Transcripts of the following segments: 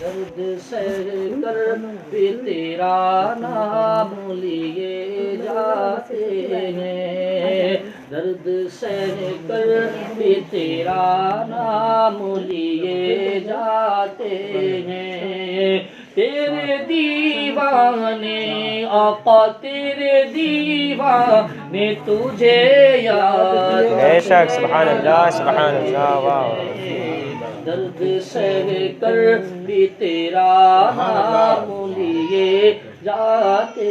درد سہ کر بھی تیرا نام لیے جاتے ہیں، درد سہ کر بھی تیرا نام لیے جاتے ہیں، تیرے دیوانے آقا تیرے دیوانے تجھے یاد بے شک، سبحان اللہ سبحان اللہ، واہ، درد سہ کر بھی تیرا نام لیے جاتے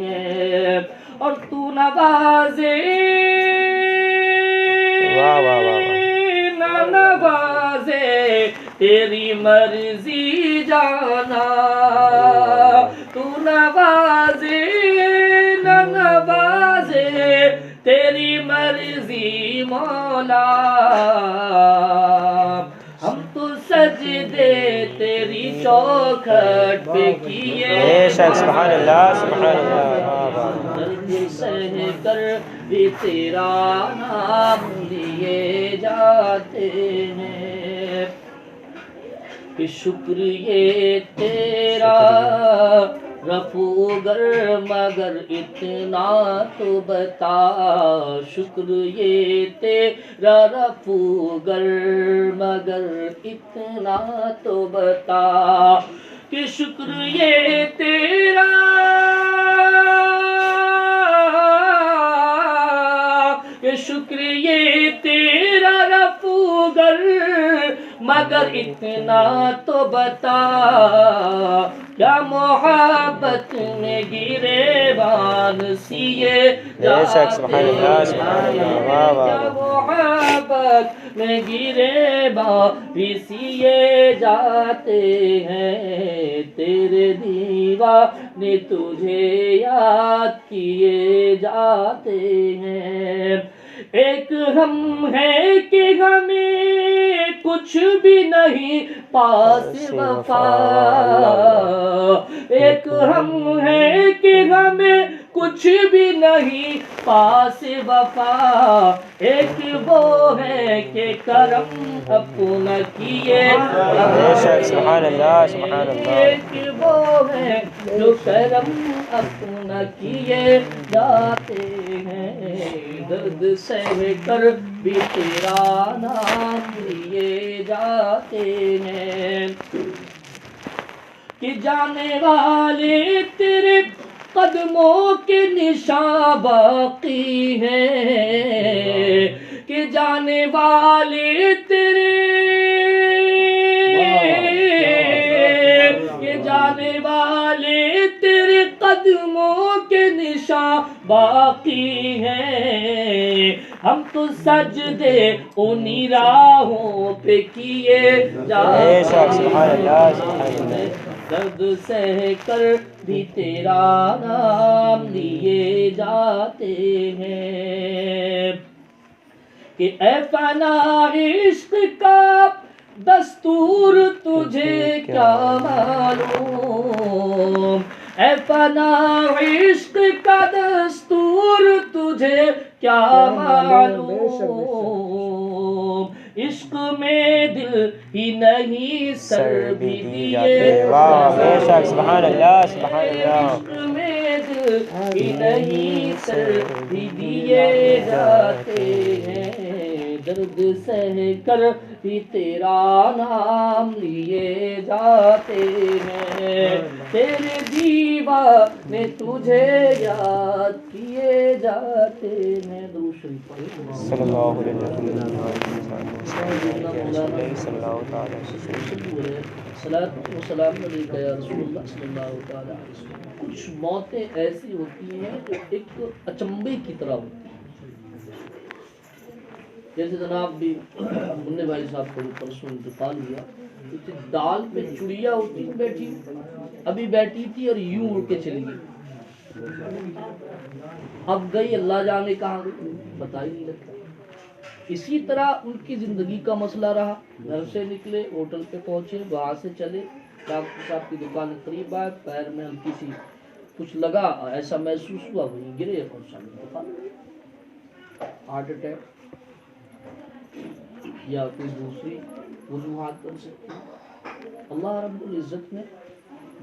ہیں، اور تو نوازے واہ واہ واہ واہ، نہ نوازے تیری مرضی جانا، تو نوازے نہ نوازے تیری مرضی مولا، ہم تو سجدے تیری چوکھٹ پہ کیے، بے شک، سبحان اللہ سبحان اللہ، واہ واہ، درد سہ کر بھی تیرا نام لیے جاتے ہیں، کہ شکر یہ تیرا رفو گر مگر اتنا تو بتا، شکر یہ تیرا رفو گر مگر اتنا تو بتا، کہ شکر یہ تیرا کہ شکر یہ تیرا رفو گر مگر اتنا تو بتا، کیا محبت میں گریبان سیے بے شک، سبحان اللہ سبحان اللہ، واہ واہ کیا واہ، محبت میں گریبان بھی سیے جاتے ہیں، تیرے دیوانے تجھے یاد کیے جاتے ہیں، ایک ہم ہے کہ ہمیں کچھ بھی نہیں پاس وفا، ایک ہم ہے کہ ہمیں کچھ بھی نہیں پاس وفا، ایک وہ ہے کہ کرم اپنا کیے، بے شک، سبحان اللہ سبحان اللہ، ایک وہ ہے جو کرم اپنا کیے جاتے ہیں، درد سہ کر بھی تیرا نام لیے جاتے ہیں، کہ جانے والے تیرے قدموں کے نشان باقی ہیں، کہ جانے والے تیرے کہ جانے والے تیرے قدموں کے نشان باقی ہیں، ہم تو سجدے انہی راہوں پہ کیے جاتے بے شک، سبحان اللہ سبحان اللہ، ہیں، درد سہ کر بھی تیرا نام لیے جاتے ہیں، کہ اے فنا عشق کا دستور تجھے کیا معلوم، اے فنا عشق کا دستور تجھے کیا معلوم، عشق میں دل ہی نہیں سر بھی دیے، واہ، بے شک، سبحان اللہ سبحان اللہ، عشق میں دل ہی نہیں سر بھی دیے جاتے ہیں، درد سہ کر بھی تیرا نام لیے جاتے ہیں، تیرے دیوانے تجھے یاد کیے جاتے ہیں، درود شریف پڑھیں، صلی اللہ علیہ وسلم، صلی اللہ تعالی وسلم، صلاۃ و سلام علیک یا رسول اللہ صلی اللہ تعالی علیہ وسلم۔ کچھ موتیں ایسی ہوتی ہیں جو ایک اچنبے کی طرح ہوتی ہیں، جیسے جناب بھی منع بھائی صاحب کو پرسوں انتقال ہوا، دال پہ چڑیا ہوتی بیٹھی، ابھی بیٹھی تھی اور یوں اڑ کے چلی گئی، اب گئی اللہ جانے کہاں گئی پتہ ہی نہیں لگتا، اسی طرح ان کی زندگی کا مسئلہ رہا، گھر سے نکلے ہوٹل پہ پہنچے، وہاں سے چلے ڈاکٹر صاحب کی دکان کے قریب آئے، پیر میں ہلکی سی کچھ لگا، ایسا محسوس ہوا، وہیں گرے اور سامنے دکان، ہارٹ اٹیک یا کوئی دوسری وجوہات بن سکتی ہیں، اللہ رب العزت نے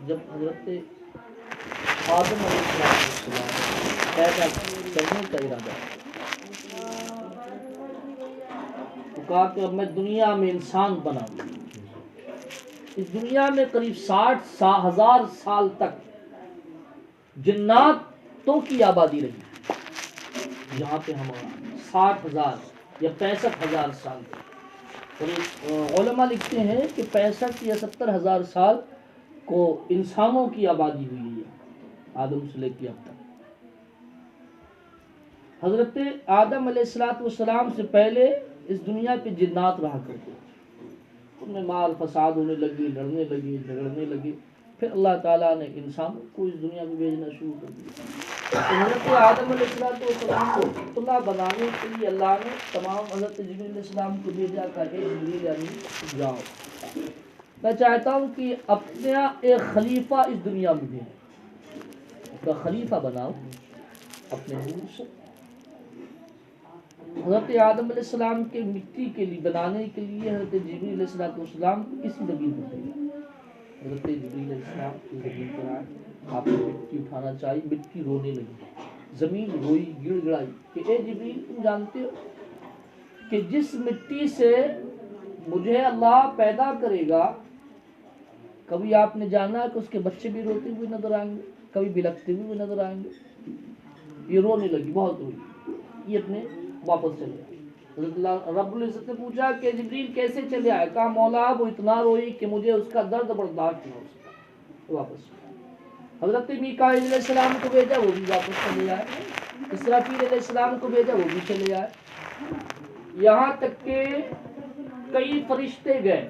جب حضرت آدم علیہ السلام پیدا کرنے کا ارادہ تو کہا کہ اب میں دنیا میں انسان بناؤں. اس دنیا میں قریب 60,000 سال تک جناتوں کی آبادی رہی. یہاں پہ ہم 60,000 یا 65,000 سال تک. اور علماء لکھتے ہیں کہ 65 یا 70,000 سال کو انسانوں کی آبادی ہوئی ہے آدم سے لے کے اب تک. حضرت آدم علیہ السلام سے پہلے اس دنیا پہ جنات رہا کرتے. ان میں مال فساد ہونے لگی، لڑنے لگے، جھگڑنے لگے. پھر اللہ تعالیٰ نے انسانوں کو اس دنیا میں بھیجنا شروع کر دیا. تو حضرت آدم علیہ السلام کو پتلا بنانے کے لیے اللہ نے تمام حضرت جبریل علیہ السلام کو بھیجا کہ جبریل یعنی جاؤ، میں چاہتا ہوں کہ اپنا ایک خلیفہ اس دنیا میں بھیجو، اپنا خلیفہ بناؤ اپنے نور سے. حضرت آدم علیہ السلام کے مٹی کے لیے بنانے کے لیے حضرت جبریل علیہ السلام کو اسی زمین پر بھیجا. حضرت جبریل علیہ السلام کی زمین پر آئے، آپ کو مٹی اٹھانا چاہیے. مٹی رونے لگی، زمین روئی، گڑ گڑائی کہ اے جبریل تم جانتے ہو کہ جس مٹی سے مجھے اللہ پیدا کرے گا، کبھی آپ نے جانا کہ اس کے بچے بھی روتے ہوئے نظر آئیں گے، کبھی بلکتے ہوئے نظر آئیں گے. یہ رونے لگی، بہت روئی، یہ اپنے واپس چلے آئے. حضرت اللہ رب العزت نے پوچھا کہ جبریل کیسے چلے آئے؟ کہا مولا وہ اتنا روئی کہ مجھے اس کا درد برداشت نہ ہو سکا، واپس. حضرت میکائیل علیہ السلام کو بھیجا، وہ بھی واپس چلے آئے. اسرافیل علیہ السلام کو بھیجا، وہ بھی چلے آئے. یہاں تک کہ کئی فرشتے گئے،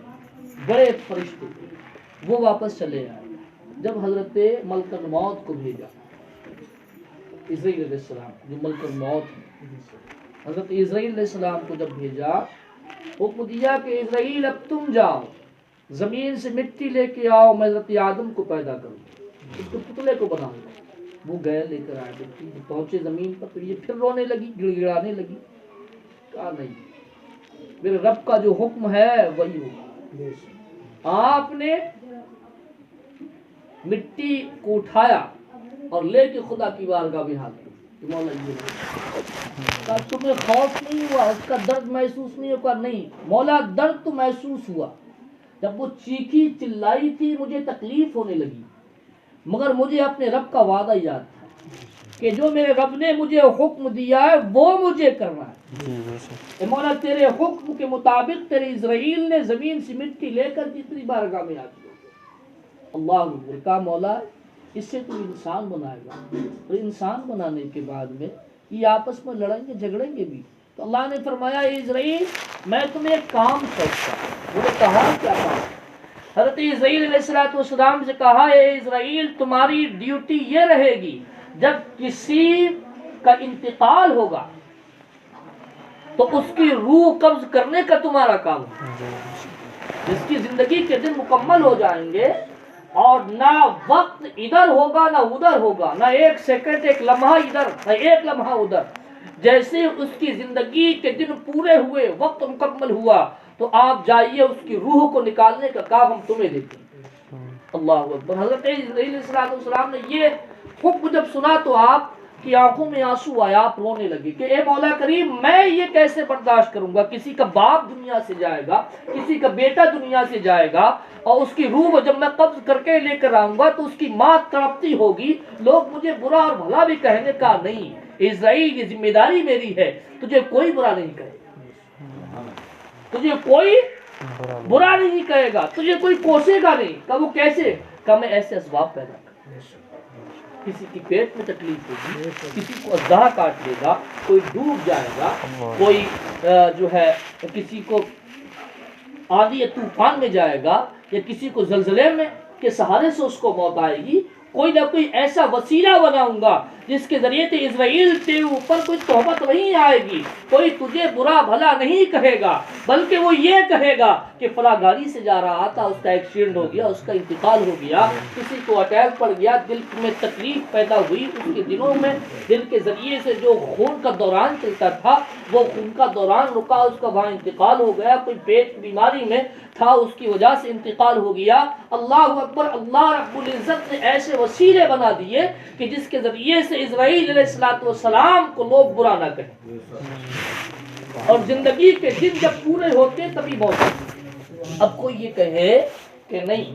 بڑے فرشتے، وہ واپس چلے آئے. جب حضرت ملک الموت کو بھیجا، اسرائیل علیہ السلام جو ملک الموت ہے، حضرت اسرائیل علیہ السلام کو جب بھیجا، حکم دیا کہ اسرائیل اب تم جاؤ زمین سے مٹی لے کے آؤ، میں حضرت آدم کو پیدا کروں، اس کو پتلے کو بناؤں گا. وہ گئے لے کر آئے. پہنچے زمین پر تو یہ پھر رونے لگی، گڑ گڑانے لگی. کہا نہیں، میرے رب کا جو حکم ہے وہی ہوگا. آپ نے مٹی کو اٹھایا اور لے کے خدا کی بارگاہ میں حاضر. مولا یہ تمہیں خوف نہیں ہوا، اس کا درد محسوس نہیں ہوا؟ نہیں مولا، درد تو محسوس ہوا. جب وہ چیخی چلائی تھی مجھے تکلیف ہونے لگی، مگر مجھے اپنے رب کا وعدہ یاد تھا کہ جو میرے رب نے مجھے حکم دیا ہے وہ مجھے کرنا ہے. اے مولا تیرے حکم کے مطابق تیرے اسرائیل نے زمین سے مٹی لے کر تیسری بارگاہ میں آ گیا. اللہ نے کہا مولا اس سے تو انسان بنائے گا، اور انسان بنانے کے بعد میں یہ آپس میں لڑیں گے، جھگڑیں گے بھی. تو اللہ نے فرمایا اے اسرائیل میں تمہیں ایک کام سوچتا ہوں. وہ نے کہا کیا کام؟ حضرت اسرائیل علیہ السلام سے کہا اے اسرائیل تمہاری ڈیوٹی یہ رہے گی، جب کسی کا انتقال ہوگا تو اس کی روح قبض کرنے کا تمہارا کام ہے. جس کی زندگی کے دن مکمل ہو جائیں گے اور نہ وقت ادھر ہوگا نہ ادھر ہوگا، نہ ایک سیکنڈ ایک لمحہ ادھر نہ ایک لمحہ ادھر، جیسے اس کی زندگی کے دن پورے ہوئے، وقت مکمل ہوا، تو آپ جائیے اس کی روح کو نکالنے کا کام ہم تمہیں دیتے ہیں. اللہ اکبر. حضرت اسرائیل علیہ السلام نے یہ حکم جب سنا تو آپ کی آنکھوں میں آنسو آیا، آپ رونے لگے کہ اے مولا کریم میں یہ کیسے برداشت کروں گا؟ کسی کا باپ دنیا سے جائے گا، کسی کا بیٹا دنیا سے جائے گا، اور اس کی روح جب میں قبض کر کے لے کر آؤں گا تو اس کی ماں تڑپتی ہوگی، لوگ مجھے برا اور بھلا بھی کہیں گے. کہا نہیں اسرائیل یہ ذمہ داری میری ہے، تجھے کوئی برا نہیں کہے گا، تجھے کوئی برا نہیں کہے گا، تجھے کوئی کوسے گا نہیں. کہ وہ کیسے؟ کہ میں ایسے اسباب پیدا کروں. کسی کی پیٹ میں تکلیف ہوگی، کسی کو اژدہا کاٹ لے گا، کوئی ڈوب جائے گا، کوئی جو ہے کسی کو آندھی یا طوفان میں جائے گا، یا کسی کو زلزلے میں کے سہارے سے اس کو موت آئے گی. کوئی نہ کوئی ایسا وسیلہ بناؤں گا جس کے ذریعے سے اسرائیل کے اوپر کوئی تہمت نہیں آئے گی، کوئی تجھے برا بھلا نہیں کہے گا، بلکہ وہ یہ کہے گا کہ فلاں گاڑی سے جا رہا تھا، اس کا ایکسیڈنٹ ہو گیا، اس کا انتقال ہو گیا، کسی کو اٹیک پڑ گیا، دل میں تکلیف پیدا ہوئی، اس کے دلوں میں دل کے ذریعے سے جو خون کا دوران چلتا تھا وہ خون کا دوران رکا، اس کا وہاں انتقال ہو گیا، کوئی پیٹ بیماری میں تھا، اس کی وجہ سے انتقال ہو گیا۔ اللہ اکبر، اللہ رب العزت نے ایسے وسیلے بنا دیے کہ جس کے ذریعے سے اسرائیل علیہ السلام کو لوگ برا نہ کہیں، اور زندگی کے دن جب پورے ہوتے تبھی موت۔ اب کوئی یہ کہے کہ نہیں